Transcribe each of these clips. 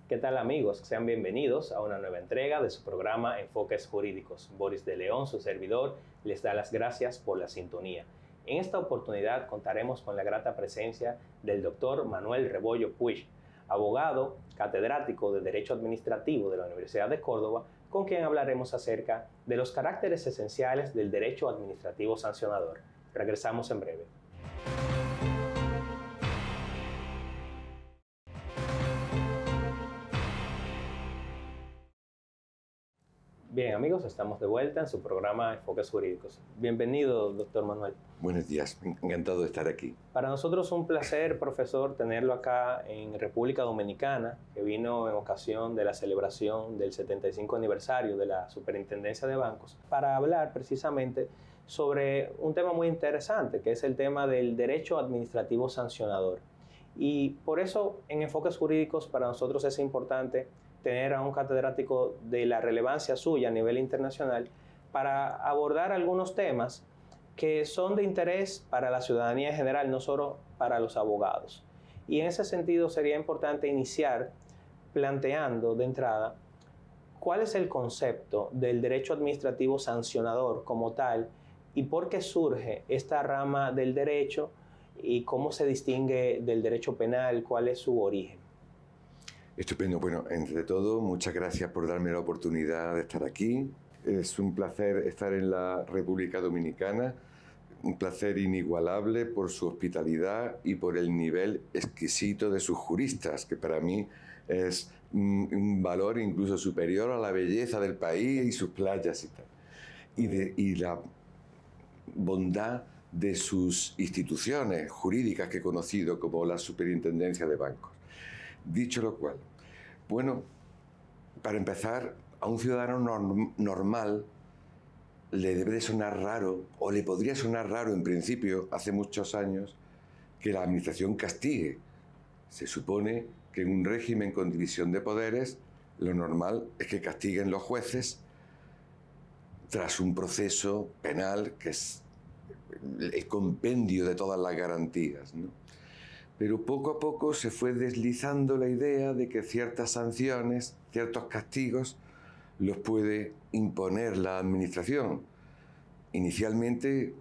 ¿Qué tal, amigos? Sean bienvenidos a una nueva entrega de su programa Enfoques Jurídicos. Boris de León, su servidor, les da las gracias por la sintonía. En esta oportunidad contaremos con la grata presencia del doctor Manuel Rebollo Puig, abogado, catedrático de Derecho Administrativo de la Universidad de Córdoba, con quien hablaremos acerca de los caracteres esenciales del derecho administrativo sancionador. Regresamos en breve. Bien, amigos, estamos de vuelta en su programa Enfoques Jurídicos. Bienvenido, doctor Manuel. Buenos días, encantado de estar aquí. Para nosotros es un placer, profesor, tenerlo acá en República Dominicana, que vino en ocasión de la celebración del 75 aniversario de la Superintendencia de Bancos, para hablar precisamente sobre un tema muy interesante, que es el tema del derecho administrativo sancionador. Y por eso, en Enfoques Jurídicos, para nosotros es importante tener a un catedrático de la relevancia suya a nivel internacional para abordar algunos temas que son de interés para la ciudadanía en general, no solo para los abogados. Y en ese sentido sería importante iniciar planteando de entrada cuál es el concepto del derecho administrativo sancionador como tal y por qué surge esta rama del derecho y cómo se distingue del derecho penal, cuál es su origen. Estupendo. Bueno, entre todo, muchas gracias por darme la oportunidad de estar aquí. Es un placer estar en la República Dominicana, un placer inigualable por su hospitalidad y por el nivel exquisito de sus juristas, que para mí es un valor incluso superior a la belleza del país y sus playas y tal. Y la bondad de sus instituciones jurídicas que he conocido, como la Superintendencia de Bancos. Dicho lo cual, bueno, para empezar, a un ciudadano normal le debe de sonar raro, o le podría sonar raro en principio, hace muchos años, que la administración castigue. Se supone que en un régimen con división de poderes, lo normal es que castiguen los jueces tras un proceso penal que es el compendio de todas las garantías, ¿no? Pero poco a poco se fue deslizando la idea de que ciertas sanciones, ciertos castigos, los puede imponer la administración. Inicialmente,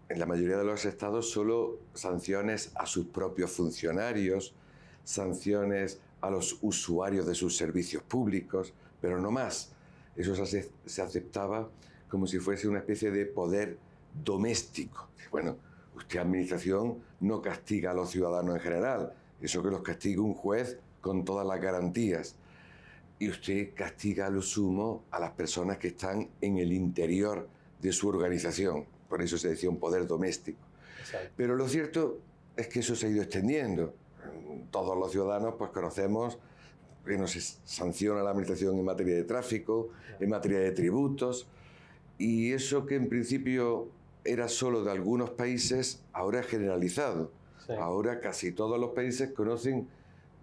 en la mayoría de los estados, solo sanciones a sus propios funcionarios, sanciones a los usuarios de sus servicios públicos, pero no más. Eso se aceptaba como si fuese una especie de poder doméstico. Bueno, usted, administración, no castiga a los ciudadanos en general, eso que los castiga un juez con todas las garantías. Y usted castiga a lo sumo a las personas que están en el interior de su organización. Por eso se decía un poder doméstico. Exacto. Pero lo cierto es que eso se ha ido extendiendo. Todos los ciudadanos pues conocemos que nos sanciona la administración en materia de tráfico, en materia de tributos, y eso que en principio era solo de algunos países, ahora es generalizado. Sí. Ahora casi todos los países conocen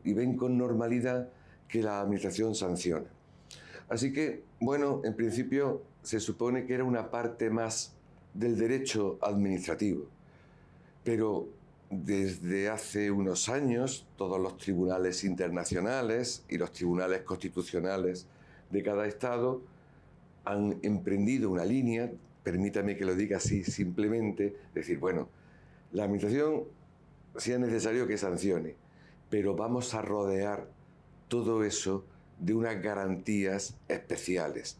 y ven con normalidad que la administración sanciona. Así que, bueno, en principio se supone que era una parte más del derecho administrativo. Pero desde hace unos años, todos los tribunales internacionales y los tribunales constitucionales de cada estado han emprendido una línea, permítame que lo diga así simplemente, decir, bueno, la administración, si es necesario que sancione, pero vamos a rodear todo eso de unas garantías especiales.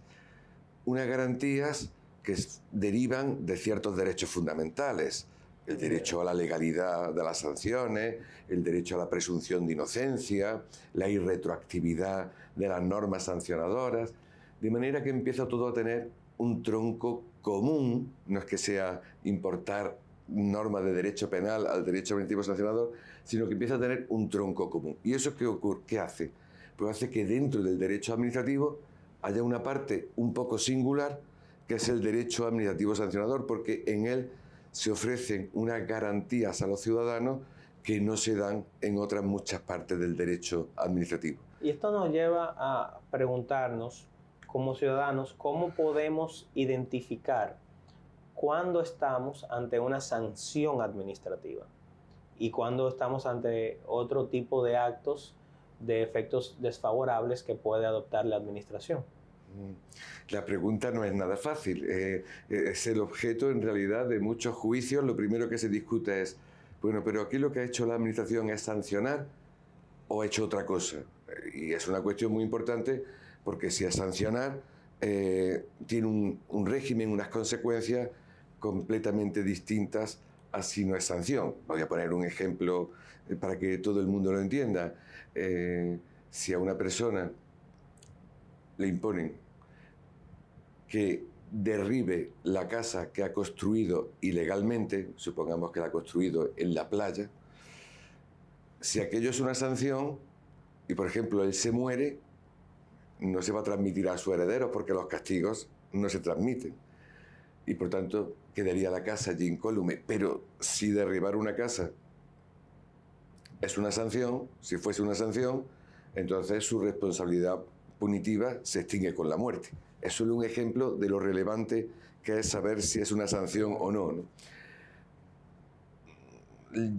Unas garantías que derivan de ciertos derechos fundamentales. El derecho a la legalidad de las sanciones, el derecho a la presunción de inocencia, la irretroactividad de las normas sancionadoras, de manera que empieza todo a tener un tronco común, no es que sea importar normas de derecho penal al derecho administrativo sancionador, sino que empieza a tener un tronco común. ¿Y eso qué ocurre? ¿Qué hace? Pues hace que dentro del derecho administrativo haya una parte un poco singular, que es el derecho administrativo sancionador, porque en él se ofrecen unas garantías a los ciudadanos que no se dan en otras muchas partes del derecho administrativo. Y esto nos lleva a preguntarnos, como ciudadanos, ¿cómo podemos identificar cuándo estamos ante una sanción administrativa y cuándo estamos ante otro tipo de actos de efectos desfavorables que puede adoptar la administración. La pregunta no es nada fácil. Es el objeto, en realidad, de muchos juicios. Lo primero que se discute es, bueno, pero aquí lo que ha hecho la administración es sancionar o ha hecho otra cosa. Y es una cuestión muy importante porque si es sancionar, tiene un régimen, unas consecuencias completamente distintas a si no es sanción. Voy a poner un ejemplo para que todo el mundo lo entienda. Si a una persona le imponen que derribe la casa que ha construido ilegalmente, supongamos que la ha construido en la playa, si aquello es una sanción y, por ejemplo, él se muere, no se va a transmitir a sus herederos porque los castigos no se transmiten. Y, por tanto, quedaría la casa allí incólume. Pero si derribar una casa es una sanción, si fuese una sanción, entonces su responsabilidad punitiva se extingue con la muerte. Es solo un ejemplo de lo relevante que es saber si es una sanción o no, ¿no?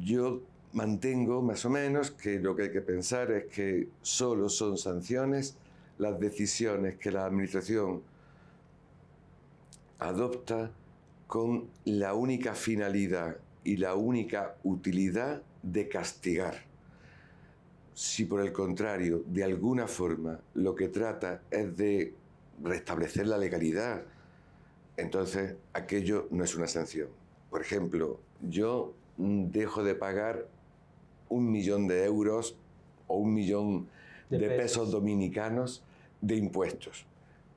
Yo mantengo más o menos que lo que hay que pensar es que solo son sanciones las decisiones que la administración adopta con la única finalidad y la única utilidad de castigar. Si por el contrario, de alguna forma, lo que trata es de restablecer la legalidad, entonces aquello no es una sanción. Por ejemplo, yo dejo de pagar 1 millón de euros o 1 millón de pesos dominicanos de impuestos.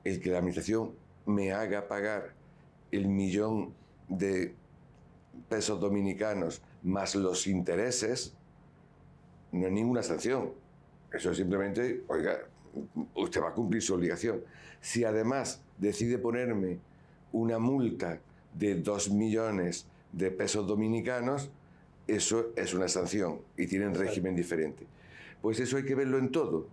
El que la administración me haga pagar el 1 millón de pesos dominicanos más los intereses no es ninguna sanción. Eso es simplemente, oiga, usted va a cumplir su obligación. Si además decide ponerme una multa de 2 millones de pesos dominicanos, eso es una sanción y tienen régimen diferente. Pues eso hay que verlo en todo.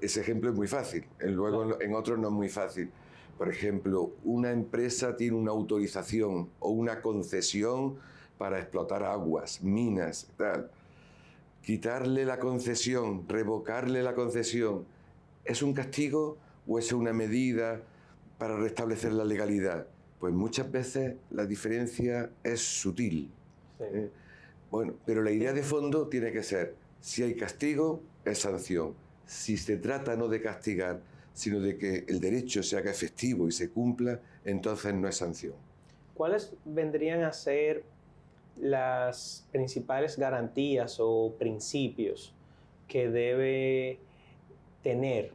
Ese ejemplo es muy fácil, luego en otros no es muy fácil. Por ejemplo, una empresa tiene una autorización o una concesión para explotar aguas, minas, tal. Quitarle la concesión, revocarle la concesión, ¿es un castigo o es una medida para restablecer la legalidad? Pues muchas veces la diferencia es sutil. Sí. Bueno, pero la idea de fondo tiene que ser, si hay castigo, es sanción. Si se trata no de castigar, sino de que el derecho se haga efectivo y se cumpla, entonces no es sanción. ¿Cuáles vendrían a ser las principales garantías o principios que debe tener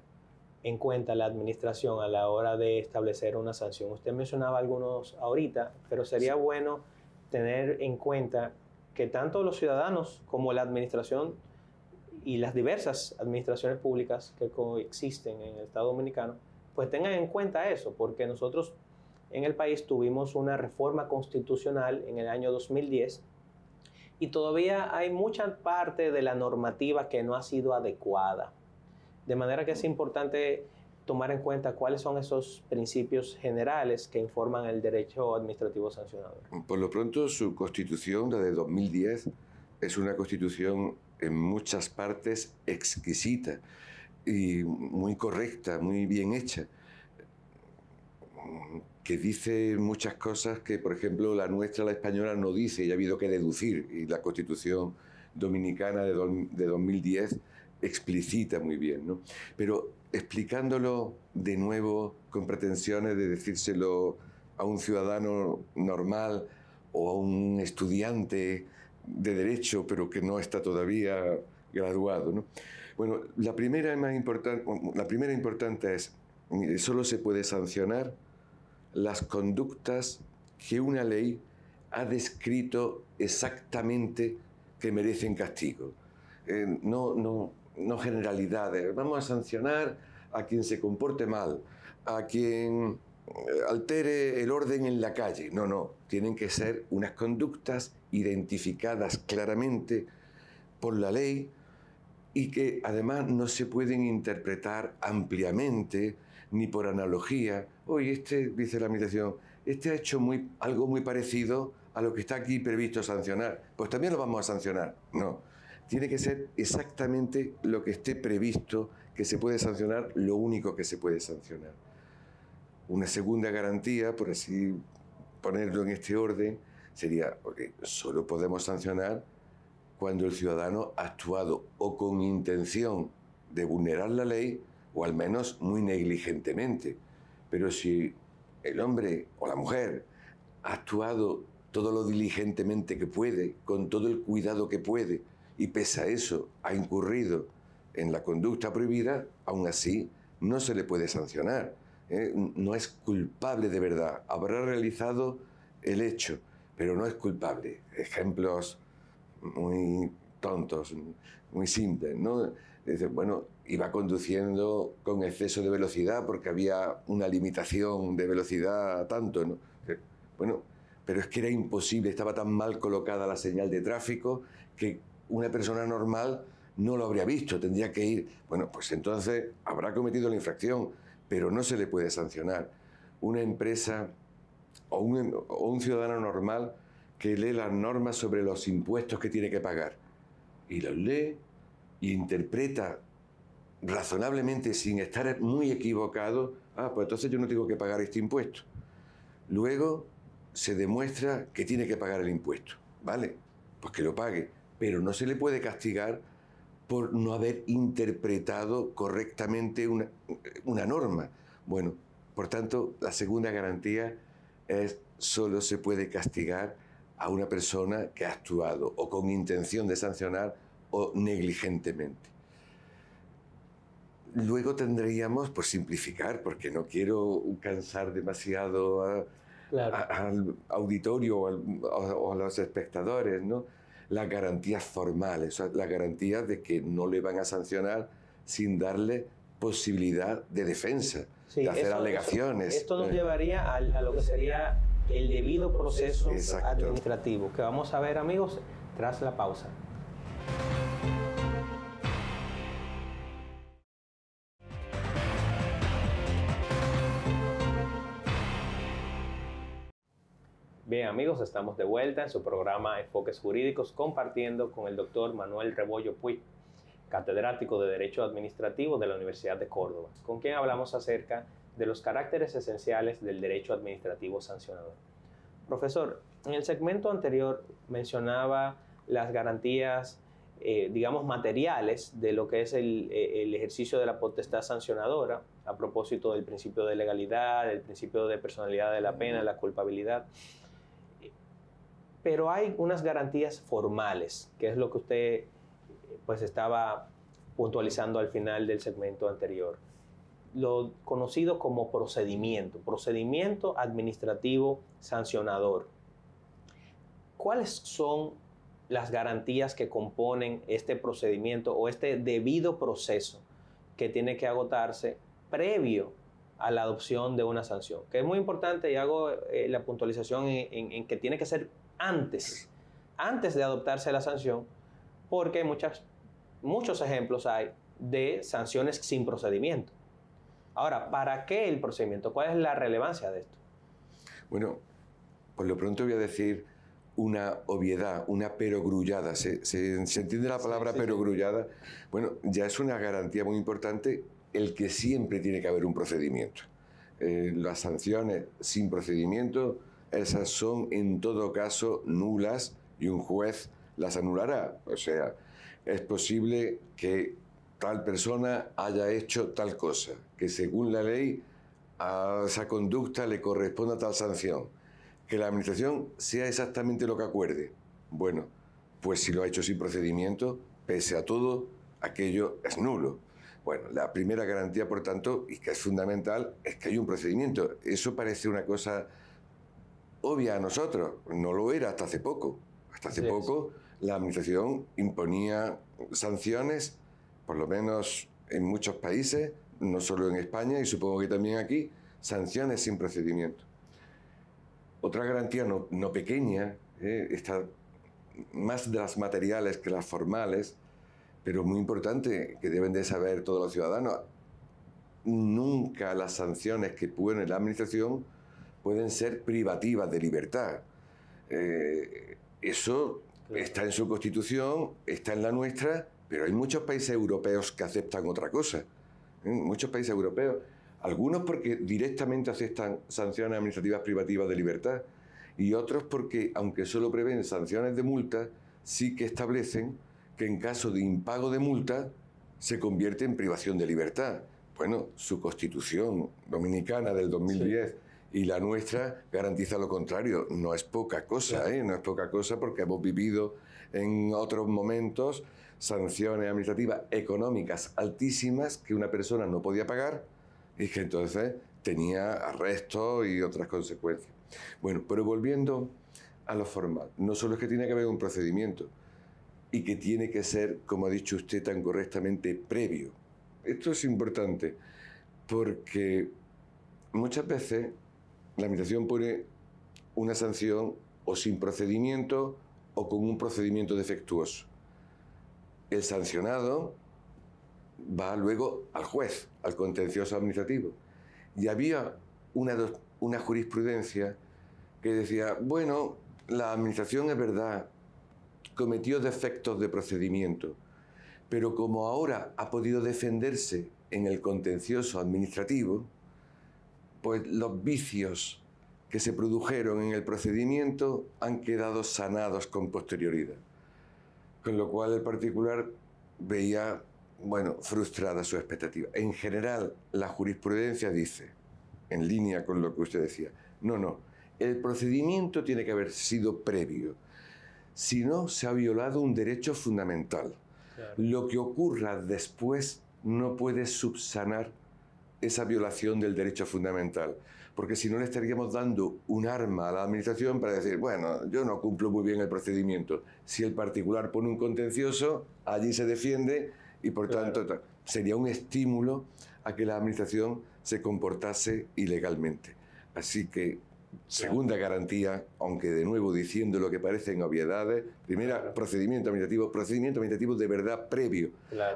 en cuenta la administración a la hora de establecer una sanción? Usted mencionaba algunos ahorita, pero sería bueno tener en cuenta que tanto los ciudadanos como la administración y las diversas administraciones públicas que coexisten en el Estado Dominicano, pues tengan en cuenta eso, porque nosotros en el país tuvimos una reforma constitucional en el año 2010 y todavía hay mucha parte de la normativa que no ha sido adecuada. De manera que es importante tomar en cuenta cuáles son esos principios generales que informan el derecho administrativo sancionador. Por lo pronto, su constitución, la de 2010, es una constitución en muchas partes exquisita y muy correcta, muy bien hecha, que dice muchas cosas que, por ejemplo, la nuestra, la española, no dice y ha habido que deducir, y la Constitución dominicana de 2010 explicita muy bien, ¿no? Pero explicándolo de nuevo con pretensiones de decírselo a un ciudadano normal o a un estudiante de derecho, pero que no está todavía graduado, ¿no? Bueno, la primera importante es, solo se puede sancionar las conductas que una ley ha descrito exactamente que merecen castigo. No generalidades. Vamos a sancionar a quien se comporte mal, a quien altere el orden en la calle. No. Tienen que ser unas conductas identificadas claramente por la ley y que además no se pueden interpretar ampliamente ni por analogía. Oye, dice la administración, ha hecho algo muy parecido a lo que está aquí previsto sancionar. Pues también lo vamos a sancionar. No. tiene que ser exactamente lo que esté previsto que se puede sancionar, lo único que se puede sancionar. Una segunda garantía, por así ponerlo en este orden, sería, porque solo podemos sancionar cuando el ciudadano ha actuado o con intención de vulnerar la ley o al menos muy negligentemente. Pero si el hombre o la mujer ha actuado todo lo diligentemente que puede, con todo el cuidado que puede, y pese a eso ha incurrido en la conducta prohibida, aún así no se le puede sancionar. No es culpable de verdad. Habrá realizado el hecho, pero no es culpable. Ejemplos muy tontos, muy simples, ¿no? Dice, bueno, iba conduciendo con exceso de velocidad porque había una limitación de velocidad tanto, ¿no? Bueno, pero es que era imposible, estaba tan mal colocada la señal de tráfico que una persona normal no lo habría visto, tendría que ir. Bueno, pues entonces habrá cometido la infracción, pero no se le puede sancionar. Una empresa o un ciudadano normal que lee las normas sobre los impuestos que tiene que pagar y los lee e interpreta razonablemente sin estar muy equivocado, pues entonces yo no tengo que pagar este impuesto. Luego se demuestra que tiene que pagar el impuesto, ¿vale? Pues que lo pague, pero no se le puede castigar por no haber interpretado correctamente una norma. Bueno, por tanto, la segunda garantía es solo se puede castigar a una persona que ha actuado o con intención de sancionar o negligentemente. Luego tendríamos, por simplificar, porque no quiero cansar demasiado al auditorio o a los espectadores, ¿no? Las garantías formales, o sea, las garantías de que no le van a sancionar sin darle posibilidad de defensa, de hacer alegaciones. Esto nos llevaría a lo que sería el debido proceso administrativo, que vamos a ver, amigos, tras la pausa. Bien, amigos, estamos de vuelta en su programa Enfoques Jurídicos, compartiendo con el doctor Manuel Rebollo Puig, catedrático de Derecho Administrativo de la Universidad de Córdoba, con quien hablamos acerca de los caracteres esenciales del derecho administrativo sancionador. Profesor, en el segmento anterior mencionaba las garantías, digamos, materiales de lo que es el ejercicio de la potestad sancionadora, a propósito del principio de legalidad, del principio de personalidad de la pena, la culpabilidad. Pero hay unas garantías formales, que es lo que usted pues estaba puntualizando al final del segmento anterior. Lo conocido como procedimiento administrativo sancionador. ¿Cuáles son las garantías que componen este procedimiento o este debido proceso que tiene que agotarse previo a la adopción de una sanción? Que es muy importante, y hago la puntualización en que tiene que ser antes de adoptarse la sanción, porque muchos ejemplos hay de sanciones sin procedimiento. Ahora, ¿para qué el procedimiento? ¿Cuál es la relevancia de esto? Bueno, por lo pronto voy a decir una obviedad, una perogrullada. ¿Se entiende la palabra perogrullada? Bueno, ya es una garantía muy importante el que siempre tiene que haber un procedimiento. Las sanciones sin procedimiento, esas son en todo caso nulas y un juez las anulará. O sea, es posible que tal persona haya hecho tal cosa, que según la ley a esa conducta le corresponda tal sanción, que la administración sea exactamente lo que acuerde. Bueno, pues si lo ha hecho sin procedimiento, pese a todo, aquello es nulo. Bueno, la primera garantía, por tanto, y que es fundamental, es que hay un procedimiento. Eso parece una cosa obvia a nosotros, no lo era hasta hace poco. Hasta hace poco la administración imponía sanciones, por lo menos en muchos países, no solo en España y supongo que también aquí, sanciones sin procedimiento. Otra garantía no pequeña, está más de las materiales que las formales, pero muy importante, que deben de saber todos los ciudadanos. Nunca las sanciones que pone la administración pueden ser privativas de libertad. Eso Claro. Está en su Constitución, está en la nuestra, pero hay muchos países europeos que aceptan otra cosa. Muchos países europeos, algunos porque directamente aceptan sanciones administrativas privativas de libertad y otros porque, aunque solo prevén sanciones de multa, sí que establecen que en caso de impago de multa se convierte en privación de libertad. Bueno, su Constitución dominicana del 2010 sí. Y la nuestra garantiza lo contrario. No es poca cosa, claro. No es poca cosa porque hemos vivido en otros momentos sanciones administrativas económicas altísimas que una persona no podía pagar y que entonces tenía arrestos y otras consecuencias. Bueno, pero volviendo a lo formal, no solo es que tiene que haber un procedimiento y que tiene que ser, como ha dicho usted tan correctamente, previo. Esto es importante porque muchas veces la Administración pone una sanción o sin procedimiento o con un procedimiento defectuoso. El sancionado va luego al juez, al contencioso administrativo. Y había una jurisprudencia que decía, bueno, la Administración es verdad, cometió defectos de procedimiento, pero como ahora ha podido defenderse en el contencioso administrativo, pues los vicios que se produjeron en el procedimiento han quedado sanados con posterioridad. Con lo cual el particular veía, bueno, frustrada su expectativa. En general, la jurisprudencia dice, en línea con lo que usted decía, no, el procedimiento tiene que haber sido previo. Si no, se ha violado un derecho fundamental. Claro. Lo que ocurra después no puede subsanar esa violación del derecho fundamental, porque si no le estaríamos dando un arma a la Administración para decir, bueno, yo no cumplo muy bien el procedimiento. Si el particular pone un contencioso, allí se defiende y por tanto sería un estímulo a que la Administración se comportase ilegalmente. Así que, segunda garantía, aunque de nuevo diciendo lo que parecen obviedades, primera, procedimiento administrativo de verdad previo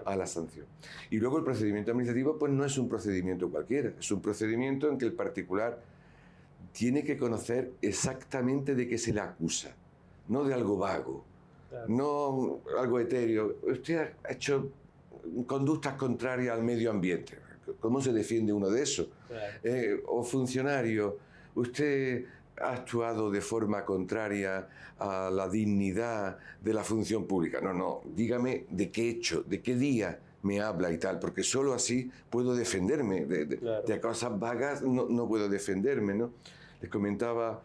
a la sanción. Y luego el procedimiento administrativo pues no es un procedimiento cualquiera, es un procedimiento en que el particular tiene que conocer exactamente de qué se le acusa, no de algo vago, no algo etéreo. Usted ha hecho conductas contrarias al medio ambiente. ¿Cómo se defiende uno de eso? O funcionario, usted ha actuado de forma contraria a la dignidad de la función pública. No, dígame de qué hecho, de qué día me habla y tal, porque solo así puedo defenderme. De cosas vagas no puedo defenderme, ¿no? Le comentaba,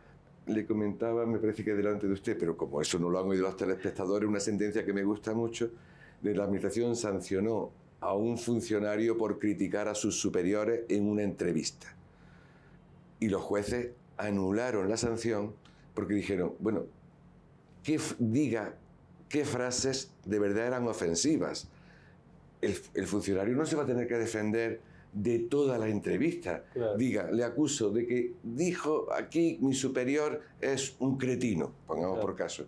me parece que delante de usted, pero como eso no lo han oído los telespectadores, una sentencia que me gusta mucho, de la Administración sancionó a un funcionario por criticar a sus superiores en una entrevista. Y los jueces anularon la sanción porque dijeron, bueno, diga qué frases de verdad eran ofensivas. El funcionario no se va a tener que defender de toda la entrevista. Claro. Diga, le acuso de que dijo aquí mi superior es un cretino, pongamos por caso,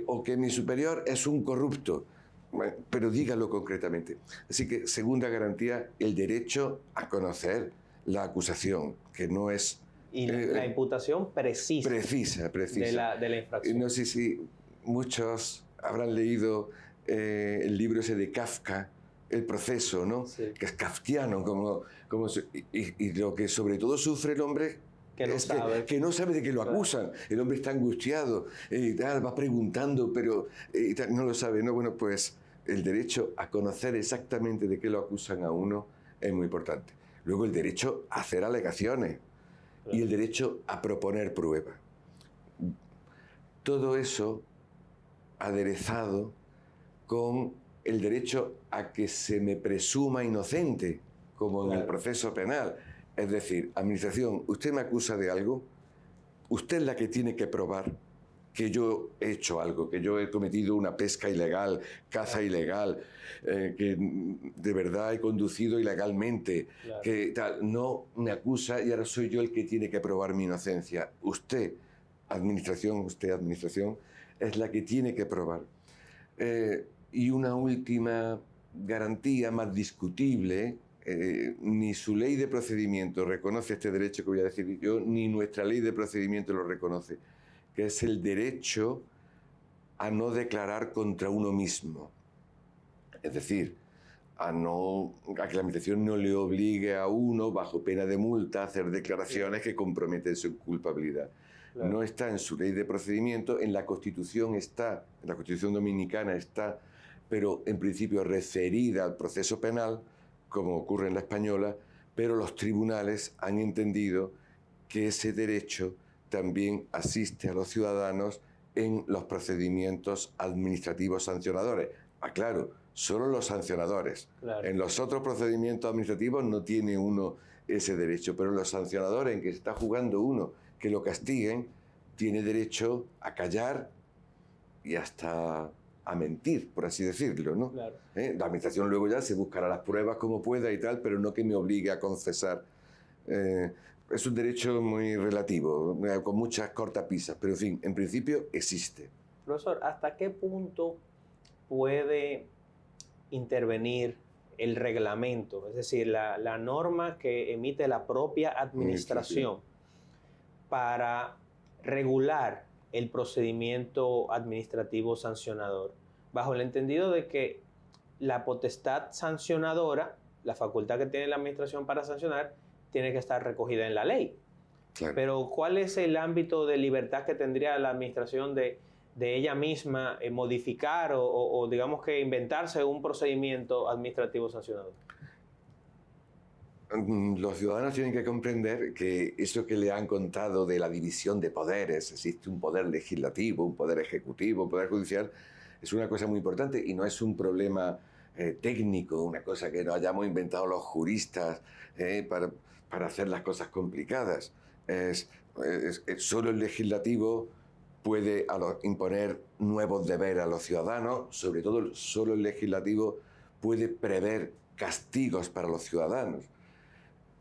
o que mi superior es un corrupto. Bueno, pero dígalo concretamente. Así que, segunda garantía, el derecho a conocer la acusación, que no es... Y la imputación precisa. De la infracción. No sé si muchos habrán leído el libro ese de Kafka, El proceso, ¿no? Sí. Que es kafkiano, y lo que sobre todo sufre el hombre que no sabe de qué lo acusan. Claro. El hombre está angustiado, va preguntando, pero no lo sabe, ¿no? Bueno, pues el derecho a conocer exactamente de qué lo acusan a uno es muy importante. Luego el derecho a hacer alegaciones. Y el derecho a proponer pruebas. Todo eso aderezado con el derecho a que se me presuma inocente, como en el proceso penal. Es decir, Administración, usted me acusa de algo, usted es la que tiene que probar que yo he hecho algo, que yo he cometido una pesca ilegal, caza ilegal, que de verdad he conducido ilegalmente, que tal, no me acusa y ahora soy yo el que tiene que probar mi inocencia. Usted, Administración, es la que tiene que probar. Y una última garantía más discutible, ni su ley de procedimiento reconoce este derecho que voy a decir yo, ni nuestra ley de procedimiento lo reconoce, que es el derecho a no declarar contra uno mismo. Es decir, a que la administración no le obligue a uno, bajo pena de multa, a hacer declaraciones que comprometen su culpabilidad. Claro. No está en su ley de procedimiento, en la Constitución está, en la Constitución dominicana está, pero en principio referida al proceso penal, como ocurre en la española, pero los tribunales han entendido que ese derecho también asiste a los ciudadanos en los procedimientos administrativos sancionadores. Claro, solo los sancionadores. Claro. En los otros procedimientos administrativos no tiene uno ese derecho, pero los sancionadores en que se está jugando uno que lo castiguen, tiene derecho a callar y hasta a mentir, por así decirlo, ¿no? Claro. La administración luego ya se buscará las pruebas como pueda y tal, pero no que me obligue a confesar. Es un derecho muy relativo, con muchas cortapisas, pero en fin, en principio existe. Profesor, ¿hasta qué punto puede intervenir el reglamento, es decir, la norma que emite la propia administración para regular el procedimiento administrativo sancionador, bajo el entendido de que la potestad sancionadora, la facultad que tiene la administración para sancionar, tiene que estar recogida en la ley? Claro. Pero ¿cuál es el ámbito de libertad que tendría la administración de ella misma modificar o digamos que inventarse un procedimiento administrativo sancionador? Los ciudadanos tienen que comprender que eso que le han contado de la división de poderes, existe un poder legislativo, un poder ejecutivo, un poder judicial, es una cosa muy importante y no es un problema técnico, una cosa que nos hayamos inventado los juristas para hacer las cosas complicadas. Solo el legislativo puede imponer nuevos deberes a los ciudadanos, sobre todo solo el legislativo puede prever castigos para los ciudadanos.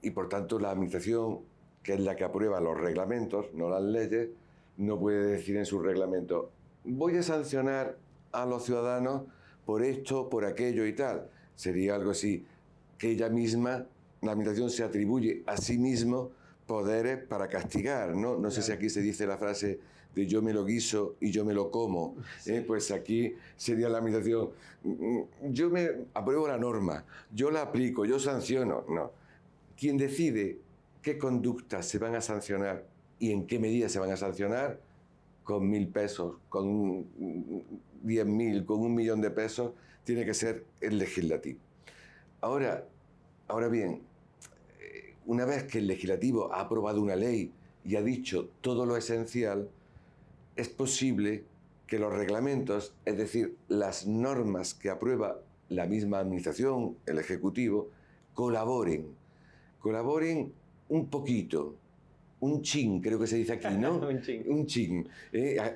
Y por tanto la administración, que es la que aprueba los reglamentos, no las leyes, no puede decir en su reglamento, voy a sancionar a los ciudadanos por esto, por aquello y tal. Sería algo así, que ella misma, la administración se atribuye a sí mismo poderes para castigar, ¿no? No sé si aquí se dice la frase de yo me lo guiso y yo me lo como. Sí. Pues aquí sería la administración, yo me apruebo la norma, yo la aplico, yo sanciono. No. Quien decide qué conductas se van a sancionar y en qué medida se van a sancionar, con 1.000 pesos, con 10.000, con 1.000.000 de pesos, tiene que ser el legislativo. Ahora bien, una vez que el legislativo ha aprobado una ley y ha dicho todo lo esencial, es posible que los reglamentos, es decir, las normas que aprueba la misma administración, el Ejecutivo, colaboren un poquito, un chin, creo que se dice aquí, ¿no? Un chin.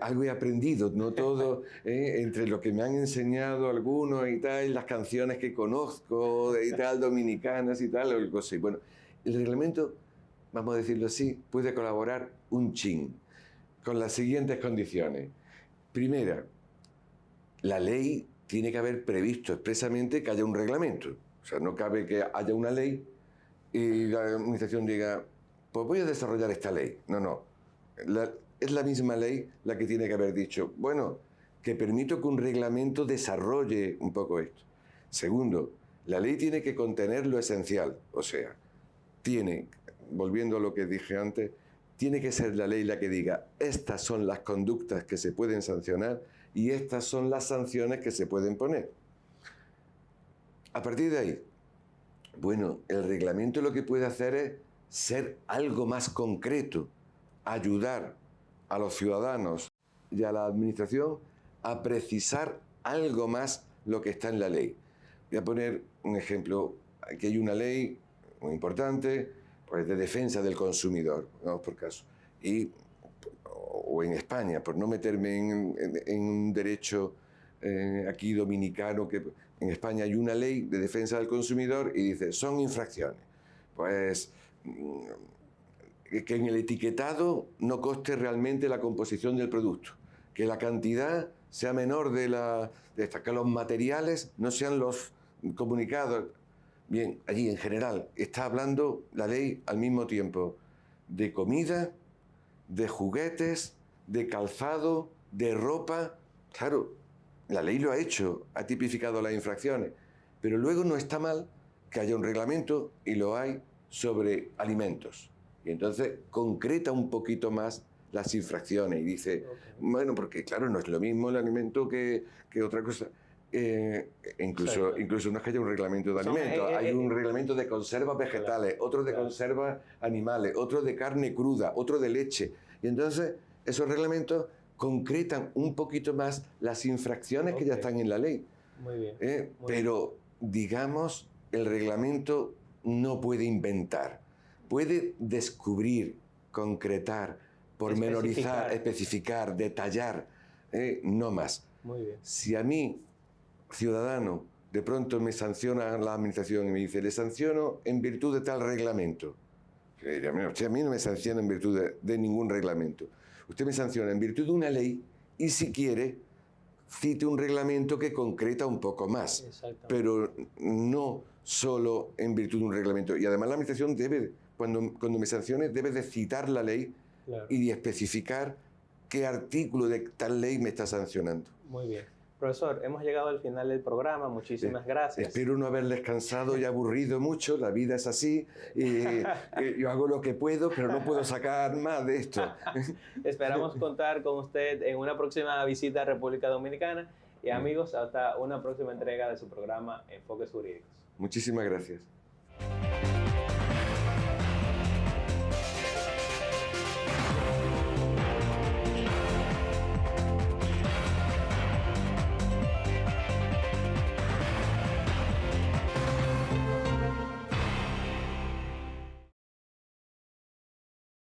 Algo he aprendido, no todo, entre lo que me han enseñado algunos y tal, las canciones que conozco y tal, dominicanas y tal, algo así. Bueno, el reglamento, vamos a decirlo así, puede colaborar un chin, con las siguientes condiciones. Primera, la ley tiene que haber previsto expresamente que haya un reglamento. O sea, no cabe que haya una ley y la administración diga, pues voy a desarrollar esta ley. No. Es la misma ley la que tiene que haber dicho, bueno, que permito que un reglamento desarrolle un poco esto. Segundo, la ley tiene que contener lo esencial. O sea, volviendo a lo que dije antes, tiene que ser la ley la que diga, estas son las conductas que se pueden sancionar y estas son las sanciones que se pueden poner. A partir de ahí, bueno, el reglamento lo que puede hacer es ser algo más concreto, ayudar a los ciudadanos y a la administración a precisar algo más lo que está en la ley. Voy a poner un ejemplo. Aquí hay una ley muy importante, pues, de defensa del consumidor, vamos por caso. O en España, por no meterme en un derecho aquí dominicano, que en España hay una ley de defensa del consumidor y dice, son infracciones. Pues que en el etiquetado no conste realmente la composición del producto, que la cantidad sea menor que los materiales no sean los comunicados. Bien, allí en general está hablando la ley al mismo tiempo de comida, de juguetes, de calzado, de ropa, Claro, la ley lo ha hecho, ha tipificado las infracciones, pero luego no está mal que haya un reglamento, y lo hay, sobre alimentos. Y entonces concreta un poquito más las infracciones y dice, bueno, porque claro, no es lo mismo el alimento que otra cosa. Incluso no es que haya un reglamento de alimentos, hay un reglamento de conservas vegetales, otro de conservas animales, otro de carne cruda, otro de leche. Y entonces esos reglamentos concretan un poquito más las infracciones que ya están en la ley. Muy bien. Pero, digamos, el reglamento no puede inventar, puede descubrir, concretar, pormenorizar, especificar, detallar, no más. Muy bien. Si a mí, ciudadano, de pronto me sanciona la administración y me dice, le sanciono en virtud de tal reglamento. Usted a mí no me sanciona en virtud de ningún reglamento. Usted me sanciona en virtud de una ley y, si quiere, cite un reglamento que concreta un poco más, pero no solo en virtud de un reglamento. Y además la administración debe, cuando me sancione, debe de citar la ley y de especificar qué artículo de tal ley me está sancionando. Muy bien. Profesor, hemos llegado al final del programa. Muchísimas gracias. Espero no haberles cansado y aburrido mucho. La vida es así. Yo hago lo que puedo, pero no puedo sacar más de esto. Esperamos contar con usted en una próxima visita a República Dominicana. Y amigos, hasta una próxima entrega de su programa Enfoques Jurídicos. Muchísimas gracias.